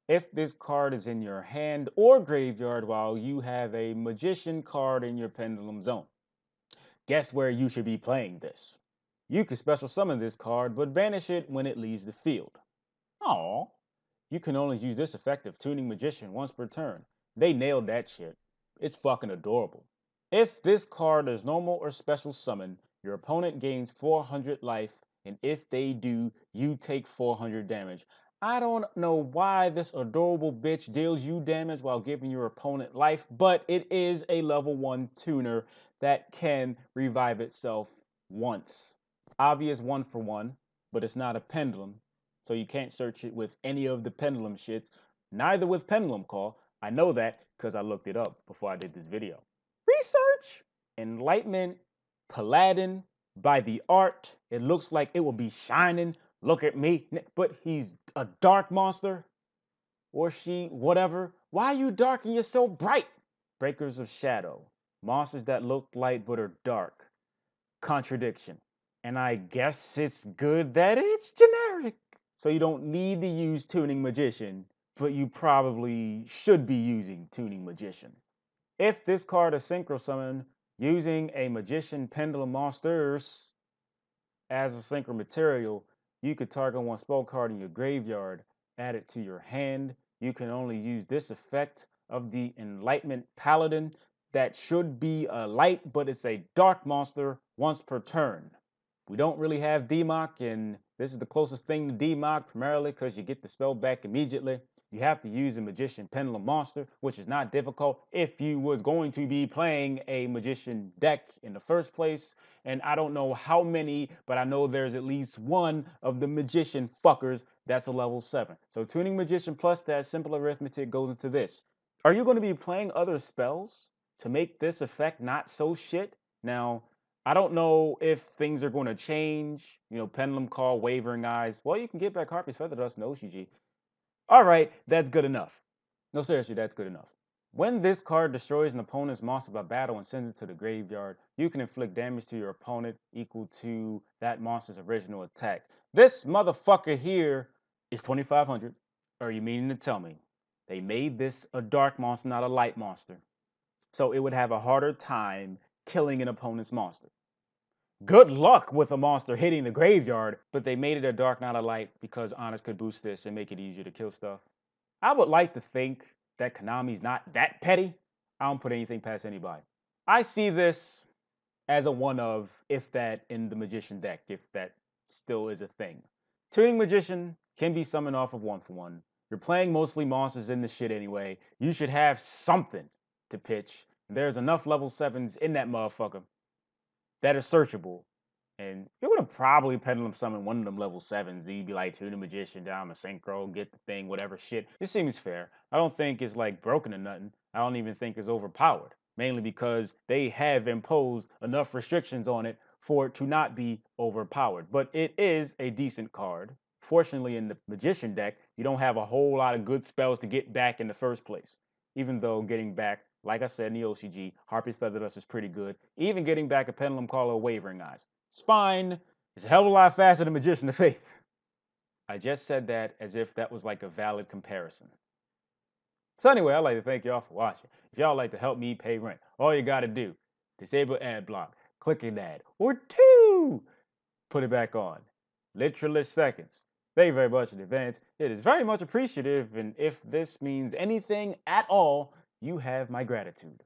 if this card is in your hand or graveyard while you have a Magician card in your Pendulum Zone. Guess where you should be playing this? You can special summon this card, but banish it when it leaves the field. Aww. You can only use this effective Tuning Magician once per turn. They nailed that shit. It's fucking adorable. If this card is normal or special summon, your opponent gains 400 life, and if they do, you take 400 damage. I don't know why this adorable bitch deals you damage while giving your opponent life, but it is a level 1 tuner that can revive itself once. Obvious 1-for-1, but it's not a pendulum, so you can't search it with any of the pendulum shits, neither with Pendulum Call. I know that because I looked it up before I did this video. Research! Enlightenment Paladin. By the art, it looks like it will be shining. Look at me. But he's a dark monster. Or she, whatever. Why are you dark and you're so bright? Breakers of Shadow. Monsters that look light but are dark. Contradiction. And I guess it's good that it's generic. So you don't need to use Tuning Magician, but you probably should be using Tuning Magician. If this card is synchro summon using a Magician Pendulum Monsters as a synchro material, you could target one spell card in your graveyard, add it to your hand. You can only use this effect of the Enlightenment Paladin that should be a light, but it's a dark monster once per turn. We don't really have Democ, and this is the closest thing to Democ, primarily because you get the spell back immediately. You have to use a Magician Pendulum Monster, which is not difficult if you was going to be playing a Magician deck in the first place. And I don't know how many, but I know there's at least one of the Magician fuckers that's a level 7. So Tuning Magician plus that simple arithmetic goes into this. Are you going to be playing other spells to make this effect not so shit? Now, I don't know if things are going to change. Pendulum Call, Wavering Eyes. Well, you can get back Harpy's Feather Dust and OCG. All right, that's good enough. No, seriously, that's good enough. When this card destroys an opponent's monster by battle and sends it to the graveyard, you can inflict damage to your opponent equal to that monster's original attack. This motherfucker here is 2,500. Are you meaning to tell me they made this a dark monster, not a light monster? So it would have a harder time killing an opponent's monster. Good luck with a monster hitting the graveyard, but they made it a dark, not a light, because Honors could boost this and make it easier to kill stuff. I would like to think that Konami's not that petty. I don't put anything past anybody. I see this as a one of, if that, in the Magician deck, if that still is a thing. Tuning Magician can be summoned off of 1-for-1. You're playing mostly monsters in this shit anyway. You should have something to pitch. There's enough level 7s in that motherfucker that are searchable. And you're gonna probably Pendulum summon one of them level 7s. You'd be like, Tuna Magician, down a synchro, get the thing, whatever shit. This seems fair. I don't think it's like broken or nothing. I don't even think it's overpowered. Mainly because they have imposed enough restrictions on it for it to not be overpowered. But it is a decent card. Fortunately, in the Magician deck, you don't have a whole lot of good spells to get back in the first place. Even though getting back, like I said in the OCG, Harpy's Feather Dust is pretty good. Even getting back a Pendulum Call or Wavering Eyes. It's fine. It's a hell of a lot faster than Magician of Faith. I just said that as if that was like a valid comparison. So anyway, I'd like to thank y'all for watching. If y'all like to help me pay rent, all you gotta do, disable ad block, click an ad, or two, put it back on. Literally seconds. Thank you very much in advance. It is very much appreciative, and if this means anything at all, you have my gratitude.